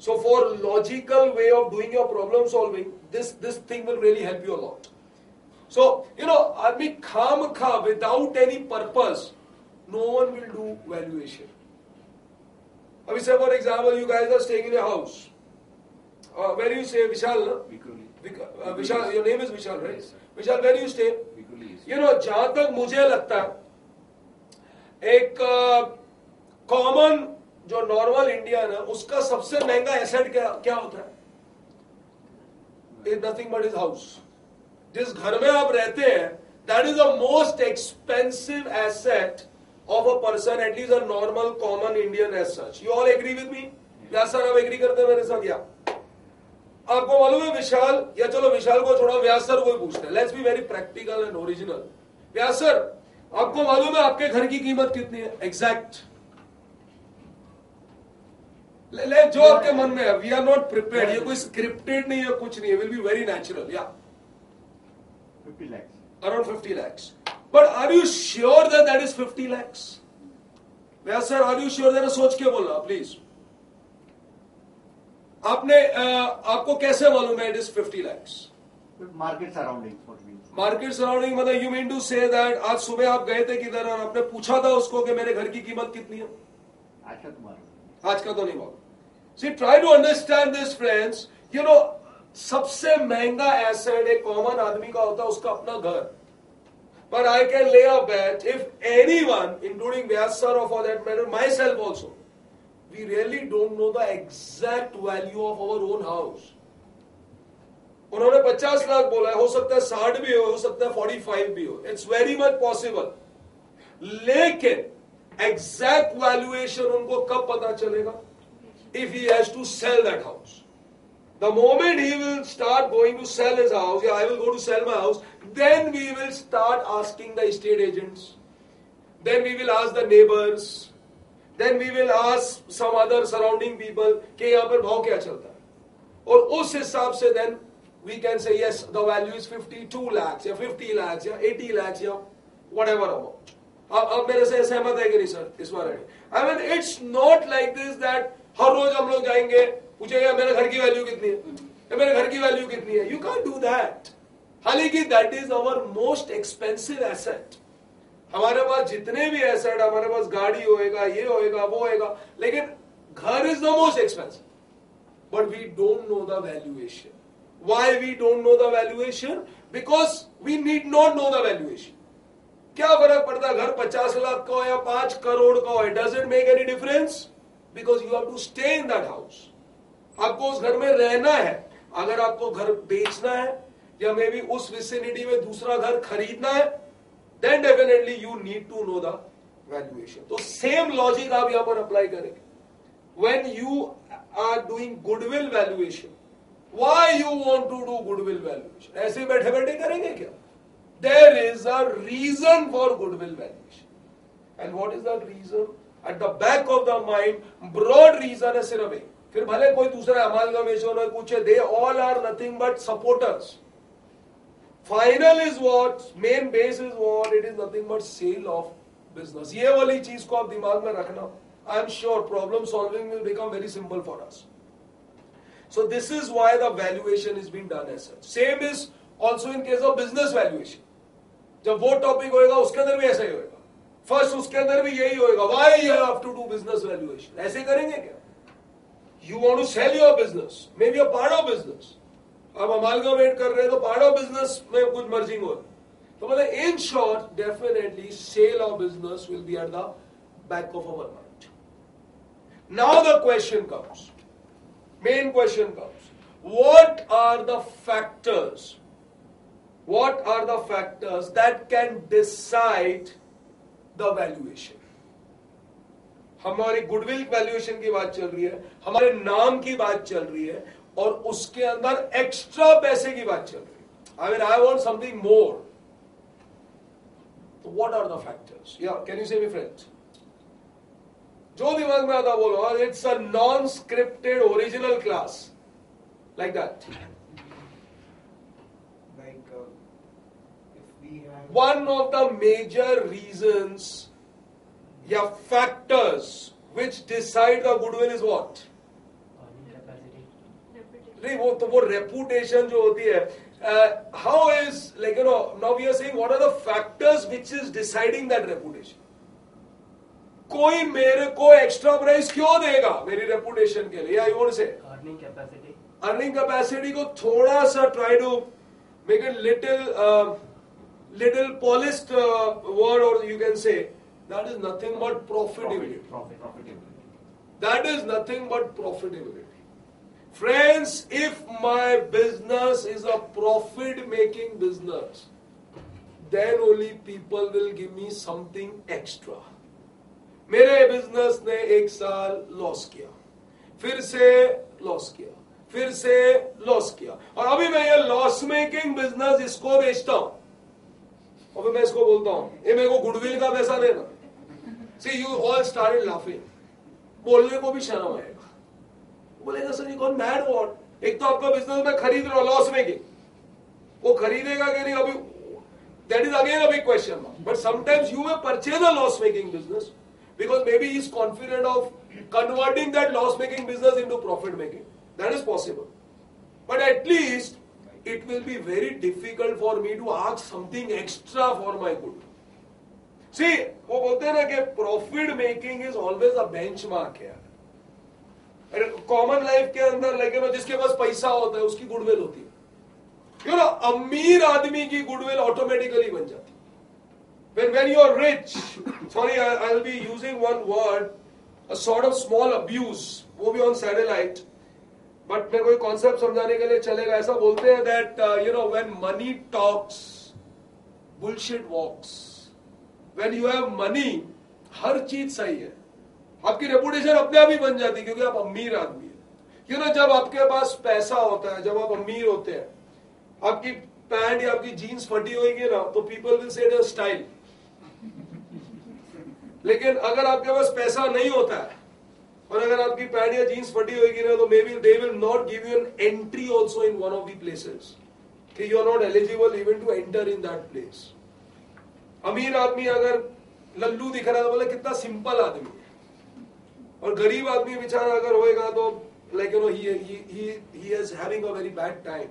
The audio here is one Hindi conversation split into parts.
So for logical way of doing your problem solving, this thing will really help you a lot. So, आदमी खाम खा without any purpose, no one will do valuation. Abhi say for example, you guys are staying in a house. Where do you stay? Vishal, no? Vishal, your name is Vishal, right? Yes, Vishal, where do you stay? जहां तक मुझे लगता है, एक कॉमन जो नॉर्मल इंडियन है, उसका सबसे महंगा एसेट क्या होता है? Is nothing but his house. जिस घर में आप रहते हैं, that is the most expensive asset of a person, at least a normal common Indian as such. You all agree with me? Yeah sir आप एग्री करते हैं मेरे साथ? या आपको मालूम है विशाल, या चलो विशाल को छोड़ो, व्यास सर को ही पूछते हैं. Let's be very practical and original. Vyas sir, आपको मालूम है आपके घर की कीमत कितनी है एग्जैक्ट? ले जो आपके मन में है. We are not prepared. ये कोई स्क्रिप्टेड नहीं है, कुछ नहीं है. Will be very natural. या 50 lakhs. Around 50 lakhs. But are you sure that is 50 lakhs? Vyas sir, are you sure that? सोच के बोलना प्लीज. आपको कैसे मालूम है it is 50 lakhs? Market surroundings. Market surrounding मतलब you mean to say that आज सुबह आप गए थे किधर और आपने पूछा था उसको कि मेरे घर की कीमत कितनी है? आज का तो नहीं मालूम. See try to understand this friends. सबसे महंगा एसेट एक कॉमन आदमी का होता है उसका अपना घर. पर I can lay a bet if anyone including Vyas sir और for that matter myself also, we really don't know the exact value of our own house. उन्होंने 50 लाख बोला है, हो सकता है 60 भी हो सकता है 45 भी हो. It's very much possible. लेकिन एग्जैक्ट वैल्यूएशन उनको कब पता चलेगा? If he has to sell that house. The moment he will start going to sell his house, या I will go to sell my house, then we will start asking the estate agents, then we will ask the neighbours, then we will ask some other surrounding people कि यहां पर भाव क्या चलता है. और उस हिसाब से then we can say yes, the value is 52 lakhs या 50 lakhs या 80 lakhs या whatever amount. अब मेरे से सहमत है कि नहीं सर इस बारे में? I mean it's not like this that हर रोज हम लोग जाएंगे पूछेंगे मेरे घर की वैल्यू कितनी है, मेरे घर की वैल्यू कितनी है. You can't do that. हालांकि that is our most expensive asset. हमारे पास जितने भी एसेट, हमारे पास गाड़ी होएगा, ये होएगा, वो होएगा, लेकिन घर is the most expensive. But we don't know the valuation. Why we don't know the valuation? Because we need not know the valuation. क्या फर्क पड़ता है घर 50 लाख का हो या 5 करोड़ का हो? Does it make any difference? Because you have to stay in that house. आपको उस घर में रहना है. अगर आपको घर बेचना है या मे बी उस विसिनिटी में दूसरा घर खरीदना है, then definitely you need to know the valuation. तो same logic आप यहां पर अप्लाई करेंगे. When you are doing goodwill valuation, why you want to do goodwill valuation? ऐसे बैठे बैठे करेंगे क्या? There is a reason for goodwill valuation. And what is that reason? At the back of the mind, broad reason है सिर्फ एक. फिर भले कोई दूसरा amalgamation और पूछे, they all are nothing but supporters. Final is what? Main base is what? It is nothing but sale of business. ये वाली चीज को आप दिमाग में रखना. I am sure problem solving will become very simple for us. So this is why the valuation is being done as such. Same is also in case of business valuation. जब वो टॉपिक होएगा उसके अंदर भी ऐसा ही होएगा. फर्स्ट उसके अंदर भी यही होएगा. Why you have to do business valuation? ऐसे करेंगे क्या? You want to sell your business, maybe a part of business. आप amalgamate कर रहे हैं तो part of business में कुछ merging हो रहा है. तो मतलब in short, definitely sale of business will be at the back of our mind. Now the question comes. Main question comes. What are the factors? What are the factors that can decide the valuation? हमारी गुडविल वैल्यूएशन की बात चल रही है, हमारे नाम की बात चल रही है, और उसके अंदर एक्स्ट्रा पैसे की बात चल रही है. I mean, I want something more. So what are the factors? Yeah, can you say me, friends? जो दिमाग में आता बोलो. It's a non-scripted original class. Like that. Like if we have One of the major reasons, yeah, factors which decide the goodwill is what? नहीं वो रेपुटेशन जो होती है, how is like now we are saying what are the factors which is deciding that reputation. कोई मेरे को एक्स्ट्रा प्राइस क्यों देगा मेरी रेपुटेशन के लिए? I won't say earning capacity को थोड़ा सा try to make it little polished word, or you can say that is nothing but profitability. That is nothing but profitability. Friends, if my business is a profit making business, then only people will give me something extra. मेरे बिजनेस ने 1 साल लॉस किया, फिर से लॉस किया, फिर से लॉस किया, और अभी मैं ये लॉस मेकिंग बिजनेस इसको बेचता हूं, और फिर मैं इसको बोलता हूं ये मेरे को गुडविल का पैसा देना. See, you all started laughing. बोलने को भी शर्म आएगा. बोलेगा सर ये कौन मैड व्हाट? एक तो आपका बिजनेस में खरीद रहा लॉस मेकिंग, वो खरीदेगा कि नहीं अभी, that is again a big question mark. But sometimes you may purchase a loss making business because maybe he is confident of converting that loss making business into profit making. That is possible. But at least it will be very difficult for me to ask something extra for my good. See, वो बोलते हैं ना कि profit making is always a benchmark है. कॉमन लाइफ के अंदर लेकिन जिसके पास पैसा होता है उसकी गुडविल होती है. क्यों ना अमीर आदमी की गुडविल ऑटोमेटिकली बन जाती है. when you are rich, sorry I'll be using one word, a sort of small abuse, वो भी on satellite, बट मेरे को कॉन्सेप्ट समझाने के लिए चलेगा. ऐसा बोलते हैं that when money talks bullshit walks. When you have money हर चीज सही है, आपकी रेपुटेशन अपने आप ही बन जाती है क्योंकि आप अमीर आदमी है. क्यों ना जब आपके पास पैसा होता है, जब आप अमीर होते हैं, आपकी पैंट या आपकी जीन्स फटी होगी ना तो people will say it is style. लेकिन अगर आपके पास पैसा नहीं होता है और अगर आपकी पैंट या जीन्स फटी होगी ना तो may be they will not give you an entry also in one of the places, कि you are not eligible even to enter in that place. अमीर आदमी अगर लल्लू दिख रहा है तो बोले कितना सिंपल आदमी है, और गरीब आदमी बेचारा अगर होएगा तो like he is having a very bad time.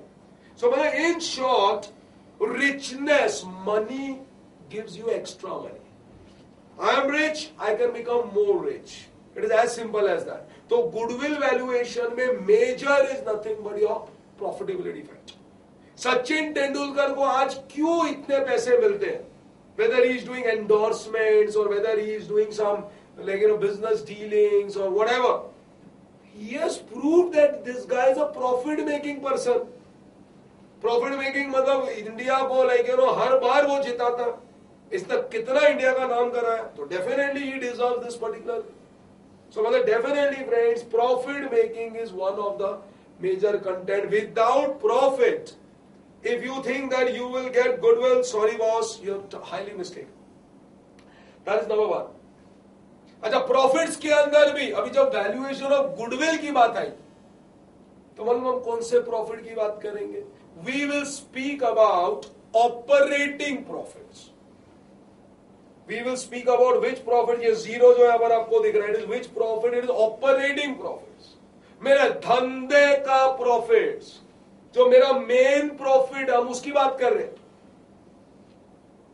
So in short, richness, money gives you extra money. I am rich, I can become more rich. It is as simple as that. So goodwill valuation में major is nothing but your profitability factor. Sachin Tendulkar को आज क्यों इतने पैसे मिलते हैं? Whether he is doing endorsements or whether he is doing some business dealings or whatever, he has proved that this guy is a profit making person. Profit making मतलब इंडिया को हर बार वो जिताता, इस तक कितना इंडिया का नाम करा है, तो definitely he deserves this particular. So definitely friends, profit making is one of the major content. Without profit, if you think that you will get goodwill, sorry boss, you are highly mistaken. That is number one. अच्छा, प्रॉफिट्स के अंदर भी अभी जब वैल्यूएशन ऑफ गुडविल की बात आई तो मालूम हम कौन से प्रॉफिट की बात करेंगे? We will speak about operating profits. We will speak about which profit. ये जीरो जो है अगर आपको दिख रहा है, it is which profit? It is operating profits. मेरे धंधे का प्रॉफिट्स, जो मेरा मेन प्रॉफिट, हम उसकी बात कर रहे हैं.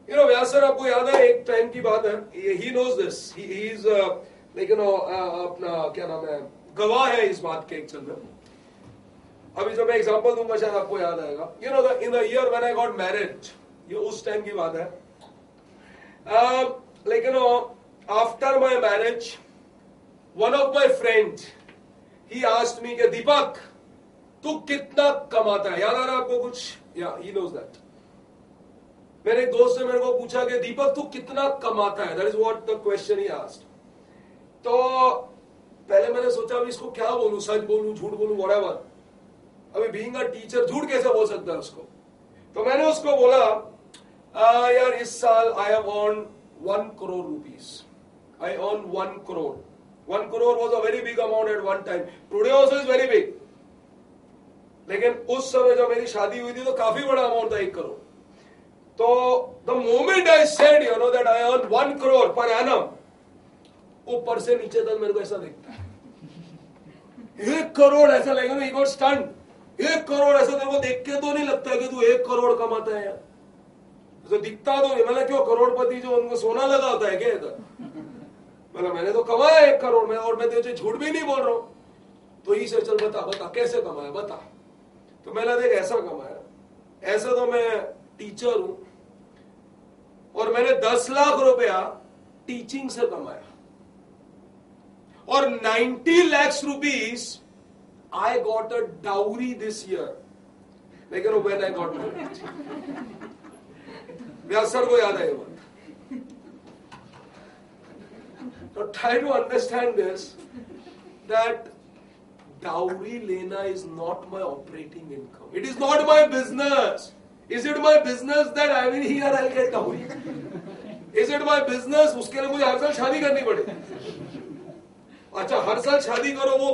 व्यास सर आपको याद है एक टाइम की बात है, he knows this, he is अपना क्या नाम है, गवाह है इस बात के एक्चुअल में. अभी जब मैं एग्जांपल दूंगा शायद आपको याद आएगा. In the year when I got married, ये उस टाइम की बात है. After my marriage one of my friend he asked me कि दीपक तू कितना कमाता है? याद आ रहा है आपको कुछ? या ही नोज दैट. मेरे एक दोस्त ने मेरे को पूछा कि दीपक तू कितना कमाता है? That is what the question he asked. तो पहले मैंने सोचा अभी इसको क्या बोलूं, सच बोलूं, झूठ बोलूं, व्हाटएवर. अभी बीइंग अ टीचर झूठ कैसे बोल सकता है उसको? तो मैंने उसको बोला यार इस साल I have earn 1 crore rupees. I earn 1 crore. 1 crore was a very big amount at one time. Today also is very big. लेकिन उस समय जब मेरी शादी हुई थी तो काफी बड़ा अमाउंट था 1 करोड़. तो the moment I said that I earn 1 crore per annum, ऊपर से नीचे तक मेरे को ऐसा दिखता है 1 करोड़, ऐसा लगेगा ही गॉट स्टन्ड. 1 करोड़ ऐसा तेरे को देख के तो नहीं लगता कि तू 1 करोड़ कमाता है यार, ऐसा दिखता तो नहीं। मतलब क्यों, करोड़पति जो उनको सोना लगा होता है क्या इधर? मतलब मैंने तो कमाया 1 करोड़ में, और मैं तुझे झूठ भी नहीं बोल रहा हूं। तो ही से चल बता कैसे कमाया बता। तो मैंने देख ऐसा कमाया, ऐसा तो मैं टीचर हूं और मैंने 10 लाख रुपया टीचिंग से कमाया, और 90 lakhs rupees I got a dowry this year. लेकिन वो when I got married, Vyas sir को याद है ये बात। So try to understand this, that dowry lena is not my operating income. It is not my business. Is it my business that I will here I'll get dowry? Is it my business? उसके लिए मुझे हर साल शादी करनी पड़े। अच्छा हर साल शादी करो, वो